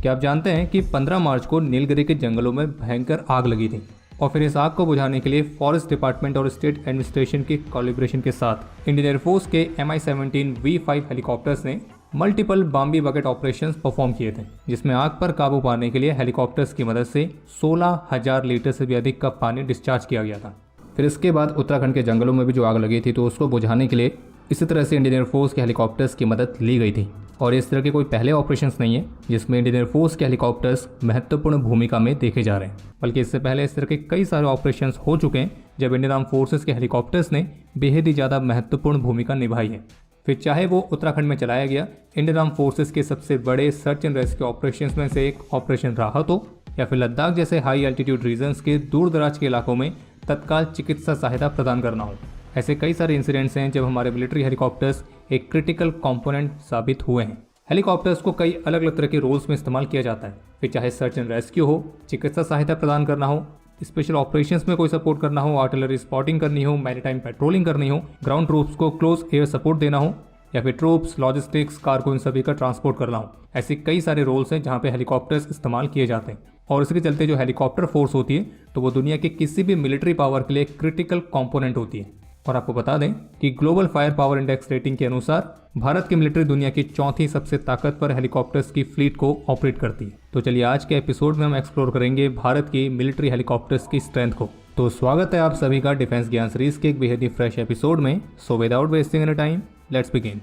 क्या आप जानते हैं कि 15 मार्च को नीलगिरी के जंगलों में भयंकर आग लगी थी और फिर इस आग को बुझाने के लिए फॉरेस्ट डिपार्टमेंट और स्टेट एडमिनिस्ट्रेशन के कोलैबोरेशन के साथ इंडियन एयरफोर्स के MI-17 V5 हेलीकॉप्टर्स ने मल्टीपल बॉम्बी बकेट ऑपरेशंस परफॉर्म किए थे, जिसमें आग पर काबू पाने के लिए हेलीकॉप्टर्स की मदद से 16,000 लीटर से भी अधिक का पानी डिस्चार्ज किया गया था। फिर इसके बाद उत्तराखंड के जंगलों में भी जो आग लगी थी तो उसको बुझाने के लिए इसी तरह से इंडियन एयरफोर्स के हेलीकॉप्टर्स की मदद ली गई थी। और इस तरह के कोई पहले ऑपरेशंस नहीं है जिसमें इंडियन एयरफोर्स के हेलीकॉप्टर्स महत्वपूर्ण भूमिका में देखे जा रहे हैं, बल्कि इससे पहले इस तरह के कई सारे ऑपरेशंस हो चुके हैं जब इंडियन आर्म फोर्सेस के हेलीकॉप्टर्स ने बेहद ही ज़्यादा महत्वपूर्ण भूमिका निभाई है। फिर चाहे वो उत्तराखंड में चलाया गया इंडियन आर्म फोर्सेस के सबसे बड़े सर्च एंड रेस्क्यू ऑपरेशंस में से एक ऑपरेशन राहत हो, या फिर लद्दाख जैसे हाई एल्टीट्यूड रीजन्स के दूर दराज के इलाकों में तत्काल चिकित्सा सहायता प्रदान करना हो। ऐसे कई सारे इंसिडेंट्स हैं जब हमारे मिलिट्री हेलीकॉप्टर्स एक क्रिटिकल कंपोनेंट साबित हुए हैं। हेलीकॉप्टर्स को कई अलग अलग तरह के रोल्स में इस्तेमाल किया जाता है, फिर चाहे सर्च एंड रेस्क्यू हो, चिकित्सा सहायता प्रदान करना हो, स्पेशल ऑपरेशंस में कोई सपोर्ट करना हो, आर्टिलरी स्पॉटिंग करनी हो, मैरीटाइम पेट्रोलिंग करनी हो, ग्राउंड ट्रूप्स को क्लोज एयर सपोर्ट देना हो, या फिर ट्रूप्स, लॉजिस्टिक्स, कार्गो इन सभी का ट्रांसपोर्ट करना हो। ऐसे कई सारे रोल्स हैं जहाँ पे हेलीकॉप्टर्स इस्तेमाल किए जाते हैं और इसके चलते जो हेलीकॉप्टर फोर्स होती है तो वो दुनिया के किसी भी मिलिट्री पावर के लिए क्रिटिकल कंपोनेंट होती है। और आपको बता दें कि global fire power index rating के अनुसार भारत की मिलिट्री दुनिया की चौथी सबसे ताकतवर हेलीकॉप्टर्स की फ्लीट को ऑपरेट करती है। तो चलिए आज के एपिसोड में हम एक्सप्लोर करेंगे भारत की मिलिट्री हेलीकॉप्टर्स की स्ट्रेंथ को। तो स्वागत है आप सभी का डिफेंस ज्ञान सीरीज के एक बेहद ही फ्रेश एपिसोड में। So without wasting any time let's begin.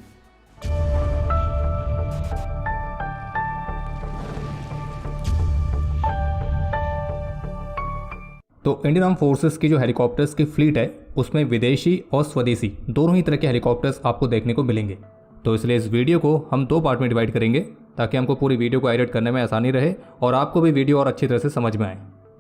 तो इंडियन आर्म फोर्सेस की जो हेलीकॉप्टर्स की फ्लीट है उसमें विदेशी और स्वदेशी दोनों ही तरह के हेलीकॉप्टर्स आपको देखने को मिलेंगे। तो इसलिए इस वीडियो को हम दो पार्ट में डिवाइड करेंगे ताकि हमको पूरी वीडियो को एडिट करने में आसानी रहे और आपको भी वीडियो और अच्छी तरह से समझ में आए।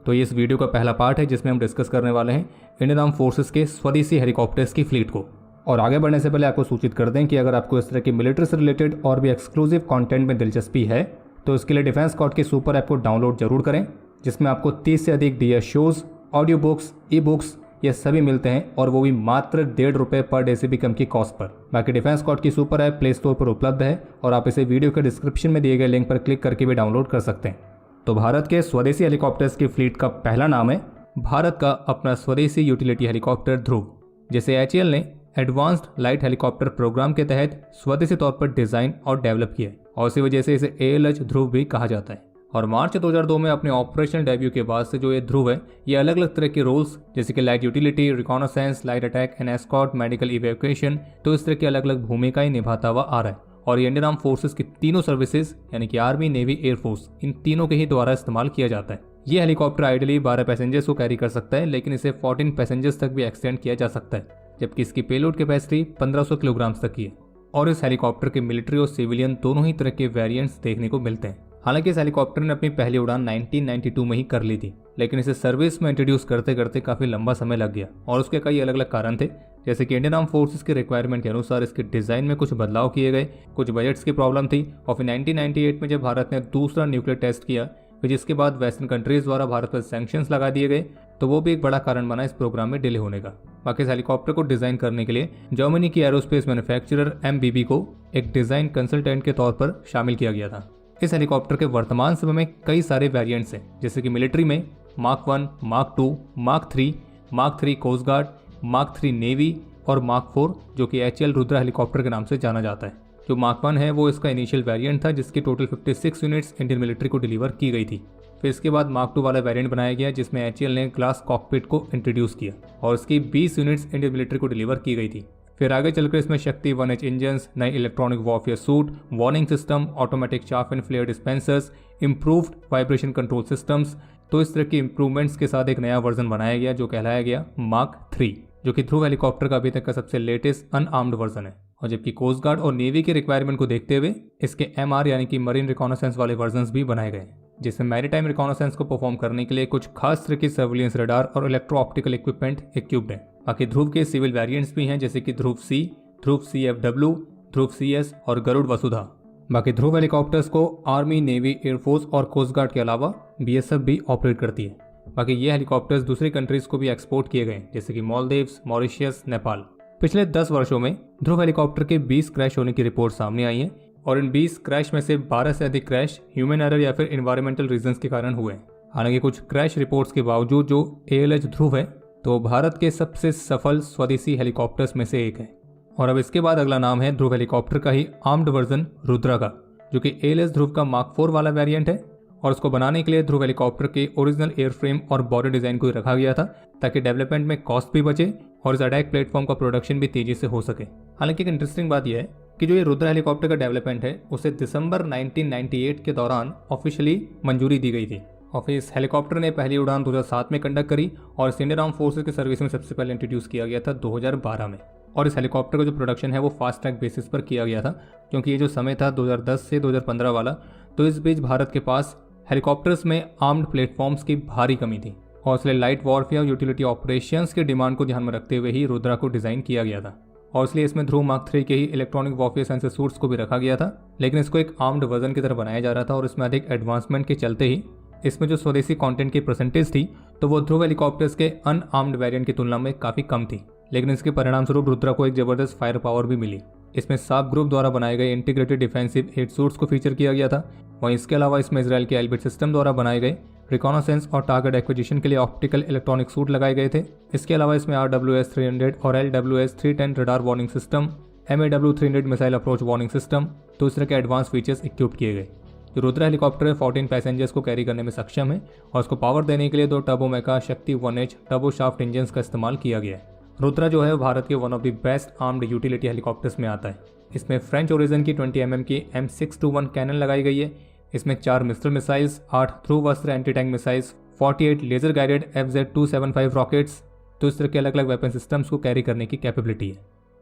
तो ये इस वीडियो का पहला पार्ट है जिसमें हम डिस्कस करने वाले हैं इंडियन आर्म फोर्सेस के स्वदेशी हेलीकॉप्टर्स की फ्लीट को। और आगे बढ़ने से पहले आपको सूचित कर दें कि अगर आपको इस तरह की मिलिट्री से रिलेटेड और भी एक्सक्लूसिव कंटेंट में दिलचस्पी है तो इसके लिए डिफेंस स्कॉट की सुपर ऐप को डाउनलोड जरूर करें, जिसमें आपको 30 से अधिक DS shows, audio books, e books ये सभी मिलते हैं और वो भी मात्र ₹1.5 पर डे से भी कम की कॉस्ट पर। बाकी डिफेंस स्कॉट की सुपर ऐप प्ले स्टोर पर उपलब्ध है और आप इसे वीडियो के डिस्क्रिप्शन में दिए गए लिंक पर क्लिक करके भी डाउनलोड कर सकते हैं। तो भारत के स्वदेशी हेलीकॉप्टर्स की फ्लीट का पहला नाम है भारत का अपना स्वदेशी यूटिलिटी हेलीकॉप्टर ध्रुव, जिसे HAL ने एडवांस्ड लाइट हेलीकॉप्टर प्रोग्राम के तहत स्वदेशी तौर पर डिजाइन और डेवलप किया है और इसी वजह से इसे ALH ध्रुव भी कहा जाता है। और मार्च 2002 में अपने ऑपरेशनल डेब्यू के बाद से जो ये ध्रुव है ये अलग अलग तरह के रोल्स जैसे कि light utility, reconnaissance, light attack and escort, medical evacuation, तो इस तरह की अलग अलग भूमिकाएं निभाता हुआ आ रहा है। और ये इंडियन आर्म फोर्सेस की तीनों सर्विसेज यानी कि आर्मी, नेवी, एयरफोर्स इन तीनों के ही द्वारा इस्तेमाल किया जाता है। ये हेलीकॉप्टर आइडियली 12 पैसेंजर्स को कैरी कर सकता है, लेकिन इसे 14 पैसेंजर्स तक भी एक्सटेंड किया जा सकता है, जबकि इसकी पेलोड कैपेसिटी 1500 किलोग्राम तक की है। और इस हेलीकॉप्टर के मिलिट्री और सिविलियन दोनों ही तरह के वेरिएंट्स देखने को मिलते हैं। हालांकि इस हेलीकॉप्टर ने अपनी पहली उड़ान 1992 में ही कर ली थी, लेकिन इसे सर्विस में इंट्रोड्यूस करते करते काफी लंबा समय लग गया और उसके कई अलग अलग कारण थे, जैसे कि इंडियन आर्म फोर्सेस के रिक्वायरमेंट के अनुसार इसके डिजाइन में कुछ बदलाव किए गए, कुछ बजट्स की प्रॉब्लम थी और फिर 1998 में जब भारत ने दूसरा न्यूक्लियर टेस्ट किया, फिर जिसके बाद वेस्टर्न कंट्रीज द्वारा भारत पर सैंक्शंस लगा दिए गए, तो वो भी एक बड़ा कारण बना इस प्रोग्राम में डिले होने का। बाकी इस हेलीकॉप्टर को डिजाइन करने के लिए जर्मनी की एरोस्पेस मैन्युफैक्चरर MBB को एक डिजाइन कंसल्टेंट के तौर पर शामिल किया गया था। इस हेलीकॉप्टर के वर्तमान समय में कई सारे वेरिएंट्स हैं, जैसे कि मिलिट्री में Mark 1, Mark 2, Mark 3 coast guard, Mark 3 navy और Mark 4 जो कि HAL रुद्रा हेलीकॉप्टर के नाम से जाना जाता है। जो Mark 1 है वो इसका इनिशियल वेरिएंट था जिसकी टोटल 56 यूनिट्स इंडियन मिलिट्री को डिलीवर की गई थी। फिर इसके बाद Mark 2 वाला वेरिएंट बनाया गया जिसमें HAL ने ग्लास कॉकपिट को इंट्रोड्यूस किया और इसकी 20 यूनिट्स इंडियन मिलिट्री को डिलीवर की गई थी। फिर आगे चलकर इसमें शक्ति 1H इंजन्स, नई electronic warfare suite, warning system, automatic chaff and flare dispensers, improved vibration control systems, तो इस तरह की इंप्रूवमेंट्स के साथ एक नया वर्जन बनाया गया जो कहलाया गया Mark 3, जो कि ध्रुव हेलीकॉप्टर का अभी तक का सबसे लेटेस्ट अनआर्म्ड वर्जन है। और जबकि कोस्ट गार्ड और नेवी के रिक्वायरमेंट को देखते हुए इसके MR यानी कि मरीन रिकॉनेसेंस वाले वर्जन्स भी बनाए गए, जिसमें मैरीटाइम रिकॉनेसेंस को परफॉर्म करने के लिए कुछ खास तरह की सर्विलियंस रडार और इलेक्ट्रो ऑप्टिकल इक्विपमेंट इक्विप्ड है। बाकी ध्रुव के सिविल वेरिएंट्स भी हैं जैसे कि ध्रुव C, ध्रुव CFW, ध्रुव CS और गरुड़ वसुधा। बाकी ध्रुव हेलीकॉप्टर्स को आर्मी, नेवी, एयरफोर्स और कोस्ट गार्ड के अलावा BSF भी ऑपरेट करती है। बाकी ये हेलीकॉप्टर्स दूसरी कंट्रीज को भी एक्सपोर्ट किए गए जैसे कि मालदीव्स, मॉरिशियस, नेपाल। पिछले 10 वर्षों में ध्रुव हेलीकॉप्टर के 20 क्रैश होने की रिपोर्ट सामने आई है, और इन 20 क्रैश में से 12 से अधिक क्रैश ह्यूमन एरर या फिर इन्वायरमेंटल रीजंस के कारण हुए। हालांकि कुछ क्रैश रिपोर्ट्स के बावजूद जो ALH ध्रुव है तो भारत के सबसे सफल स्वदेशी हेलीकॉप्टर्स में से एक है। और अब इसके बाद अगला नाम है ध्रुव हेलीकॉप्टर का ही आर्म्ड वर्जन रुद्रा का, जो कि ALH ध्रुव का मार्क 4 वाला वेरिएंट है। और उसको बनाने के लिए ध्रुव हेलीकॉप्टर के ओरिजिनल एयरफ्रेम और बॉडी डिजाइन को ही रखा गया था ताकि डेवलपमेंट में कॉस्ट भी बचे और इस अटैक प्लेटफॉर्म का प्रोडक्शन भी तेजी से हो सके। हालांकि एक इंटरेस्टिंग बात यह है कि जो ये रुद्रा हेलीकॉप्टर का डेवलपमेंट है उसे दिसंबर 1998 के दौरान ऑफिशियली मंजूरी दी गई थी। और फिर इस हेलीकॉप्टर ने पहली उड़ान 2007 में कंडक्ट करी और इस इंडियन आर्म फोर्सेस की सर्विस में सबसे पहले इंट्रोड्यूस किया गया था 2012 में। और इस हेलीकॉप्टर का जो प्रोडक्शन है वो फास्ट ट्रैक बेसिस पर किया गया था, क्योंकि ये जो समय था 2010 से 2015 वाला, तो इस बीच भारत के पास हेलीकॉप्टर्स में आर्म्ड प्लेटफॉर्म्स की भारी कमी थी और इसलिए लाइट वॉरफेयर यूटिलिटी ऑपरेशंस की डिमांड को ध्यान में रखते हुए ही रुद्रा को डिजाइन किया गया था। और इसलिए इसमें ध्रुव मार्क 3 के ही इलेक्ट्रॉनिक वॉरफेयर सेंसर सूट्स को भी रखा गया था, लेकिन इसको एक आर्म्ड वर्जन की तरह बनाया जा रहा था और इसमें अधिक एडवांसमेंट के चलते ही इसमें जो स्वदेशी कंटेंट की परसेंटेज थी तो वो ध्रुव हेलीकॉप्टर्स के अनआर्म्ड वेरिएंट की तुलना में काफ़ी कम थी। लेकिन इसके परिणाम स्वरूप रुद्रा को एक जबरदस्त फायर पावर भी मिली। इसमें साब ग्रुप द्वारा बनाए गए इंटीग्रेटेड डिफेंसिव हेड सूट्स को फीचर किया गया था। वहीं इसके अलावा इसमें इजराइल के एल्बिट सिस्टम द्वारा बनाए गए रिकॉनासेंस और टारगेट एक्विजिशन के लिए ऑप्टिकल इलेक्ट्रॉनिक सूट लगाए गए थे। इसके अलावा इसमें RWS 300 और LWS 310 radar warning system, MAW 300 missile approach warning system, तो इस तरह के एडवांस फीचर्स इक्विप किए गए। जो रुद्रा हेलीकॉप्टर 14 पैसेंजर्स को कैरी करने में सक्षम है और उसको पावर देने के लिए 2 टर्बोमेका शक्ति 1H टर्बो शाफ्ट इंजन का इस्तेमाल किया गया है। रुद्रा जो है भारत के one of the best armed utility helicopters में आता है। इसमें फ्रेंच ओरिजिन की 20 mm की M621 कैनन लगाई गई है। इसमें 4 mistral missiles, 8 Dhruvastra anti tank missiles, 48 laser guided FZ-275 rockets, तो इस तरह के अलग अलग वेपन सिस्टम्स को कैरी करने की कैपेबिलिटी है।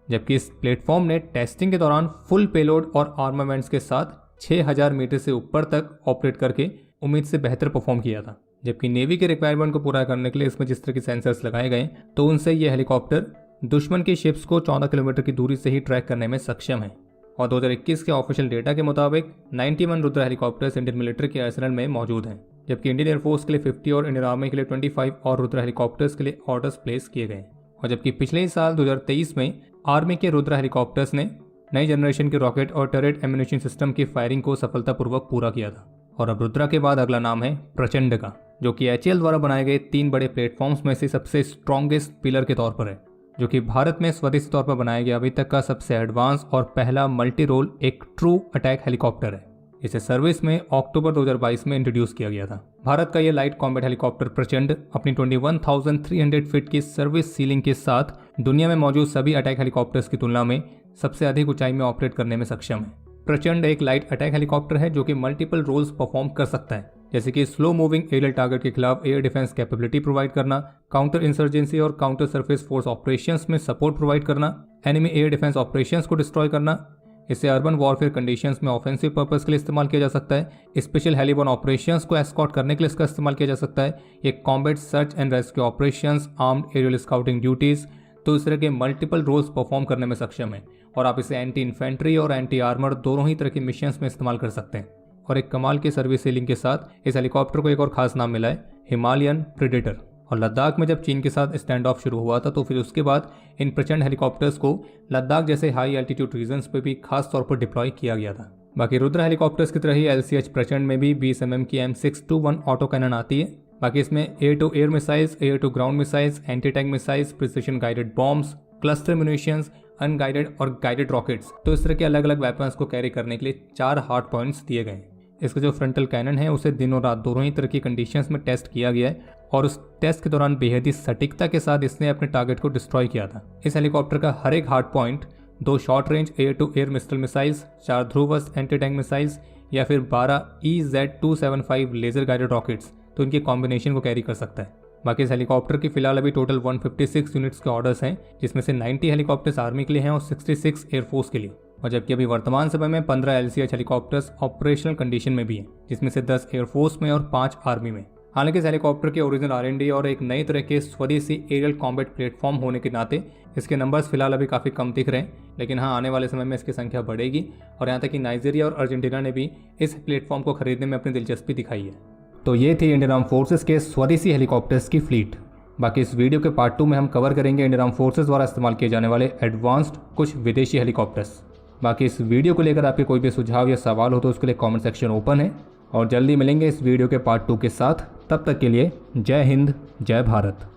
जबकि इस प्लेटफॉर्म ने टेस्टिंग के दौरान फुल पेलोड और आर्मामेंट्स के साथ 6000 मीटर से ऊपर तक ऑपरेट करके उम्मीद से बेहतर परफॉर्म किया था। जबकि नेवी के रिक्वायरमेंट को पूरा करने के लिए इसमें जिस तरह के सेंसर्स लगाए गए तो उनसे यह हेलीकॉप्टर दुश्मन की शिप्स को 14 किलोमीटर की दूरी से ही ट्रैक करने में सक्षम है। और 2021 के ऑफिशियल डेटा के मुताबिक 91 रुद्रा हेलीकॉप्टर्स इंडियन मिलिट्री के आर्सेनल में मौजूद हैं, जबकि इंडियन एयरफोर्स के लिए 50 और इंडियन आर्मी के लिए 25 और रुद्रा हेलीकॉप्टर्स के लिए ऑर्डर्स प्लेस किए गए। और जबकि पिछले ही साल 2023 में आर्मी के रुद्रा हेलीकॉप्टर्स ने नई जनरेशन के रॉकेट और टरेट एम्यूनिशन सिस्टम की फायरिंग को सफलतापूर्वक पूरा किया था। और अब रुद्रा के बाद अगला नाम है प्रचंड का, जो कि HAL द्वारा बनाए गए 3 बड़े प्लेटफॉर्म्स में से सबसे स्ट्रॉन्गेस्ट पिलर के तौर पर है, जो कि भारत में स्वदेशी तौर पर बनाया गया अभी तक का सबसे एडवांस और पहला मल्टी रोल एक ट्रू अटैक हेलीकॉप्टर है। इसे सर्विस में अक्टूबर 2022 में इंट्रोड्यूस किया गया था। भारत का यह लाइट कॉम्बैट हेलीकॉप्टर प्रचंड अपनी 21,300 फीट की सर्विस सीलिंग के साथ दुनिया में मौजूद सभी अटैक हेलीकॉप्टर्स की तुलना में सबसे अधिक ऊंचाई में ऑपरेट करने में सक्षम है। प्रचंड एक लाइट अटैक हेलीकॉप्टर है जो कि मल्टीपल रोल्स परफॉर्म कर सकता है, जैसे कि स्लो मूविंग एरियल टारगेट के खिलाफ एयर डिफेंस कैपेबिलिटी प्रोवाइड करना, काउंटर इंसर्जेंसी और काउंटर सरफेस फोर्स ऑपरेशंस में सपोर्ट प्रोवाइड करना, एनिमी एयर डिफेंस ऑपरेशंस को डिस्ट्रॉय करना। इसे अर्बन वॉरफेयर कंडीशंस में ऑफेंसिव पर्पस के लिए इस्तेमाल किया जा सकता है। स्पेशल हेलीबॉर्न ऑपरेशंस को एस्कॉर्ट करने के लिए इसका इस्तेमाल किया जा सकता है। ये combat search and rescue operations, armed aerial scouting duties, तो इस तरह के मल्टीपल रोल्स परफॉर्म करने में सक्षम है। और आप इसे एंटी इन्फेंट्री और एंटी आर्मर दोनों ही तरह के मिशंस में इस्तेमाल कर सकते हैं। और एक कमाल की सर्विस सीलिंग के साथ इस हेलीकॉप्टर को एक और खास नाम मिला है, हिमालयन प्रेडेटर। और लद्दाख में जब चीन के साथ स्टैंड ऑफ शुरू हुआ था तो फिर उसके बाद इन प्रचंड हेलीकॉप्टर्स को लद्दाख जैसे हाई एल्टीट्यूड रीजन्स पे भी खास तौर पर डिप्लॉय किया गया था। बाकी रुद्रा हेलीकॉप्टर्स की तरह ही LCH प्रचंड में भी 20 mm की M621 ऑटो कैनन आती है। बाकी इसमें air to air missiles, air to ground missiles, anti tank missiles, precision guided bombs, cluster munitions, unguided और गाइडेड रॉकेट्स, तो इस तरह के अलग अलग वेपन्स को कैरी करने के लिए 4 हार्ड पॉइंट्स दिए गए हैं। इसका जो फ्रंटल कैनन है उसे दिन और रात दोनों ही तरह की कंडीशंस में टेस्ट किया गया है और उस टेस्ट के दौरान बेहद ही सटीकता के साथ इसने अपने टारगेट को डिस्ट्रॉय किया था। इस हेलीकॉप्टर का हर एक hard point 2 short range air to air Mistral missiles, 4 ध्रुवस एंटी टैंक मिसाइल्स या फिर 12 EZ-275 लेजर गाइडेड रॉकेट्स, तो इनके कॉम्बिनेशन को कैरी कर सकता है। बाकी इस हेलीकॉप्टर की फिलहाल अभी टोटल 156 यूनिट्स के ऑर्डर्स हैं, जिसमें से 90 हेलीकॉप्टर्स आर्मी के लिए हैं और 66 एयरफोर्स के लिए। और जबकि अभी वर्तमान समय में 15 LCH हेलीकॉप्टर्स ऑपरेशनल कंडीशन में भी हैं, जिसमें से 10 एयरफोर्स में और 5 आर्मी में। हालांकि इस हेलीकॉप्टर के ओरिजिनल R&D और एक नई तरह के स्वदेशी एरियल कॉम्बैट प्लेटफॉर्म होने के नाते इसके नंबर्स फिलहाल अभी काफ़ी कम दिख रहे हैं, लेकिन हाँ, आने वाले समय में इसकी संख्या बढ़ेगी। और यहाँ तक कि नाइजीरिया और अर्जेंटीना ने भी इस प्लेटफॉर्म को खरीदने में अपनी दिलचस्पी दिखाई है। तो ये थी इंडियन आर्म फोर्सेस के स्वदेशी हेलीकॉप्टर्स की फ्लीट। बाकी इस वीडियो के पार्ट 2 में हम कवर करेंगे इंडियन आर्म फोर्सेस द्वारा इस्तेमाल किए जाने वाले एडवांस्ड कुछ विदेशी हेलीकॉप्टर्स। बाकी इस वीडियो को लेकर आपके कोई भी सुझाव या सवाल हो तो उसके लिए कमेंट सेक्शन ओपन है, और जल्दी मिलेंगे इस वीडियो के पार्ट 2 के साथ। तब तक के लिए जय हिंद, जय भारत।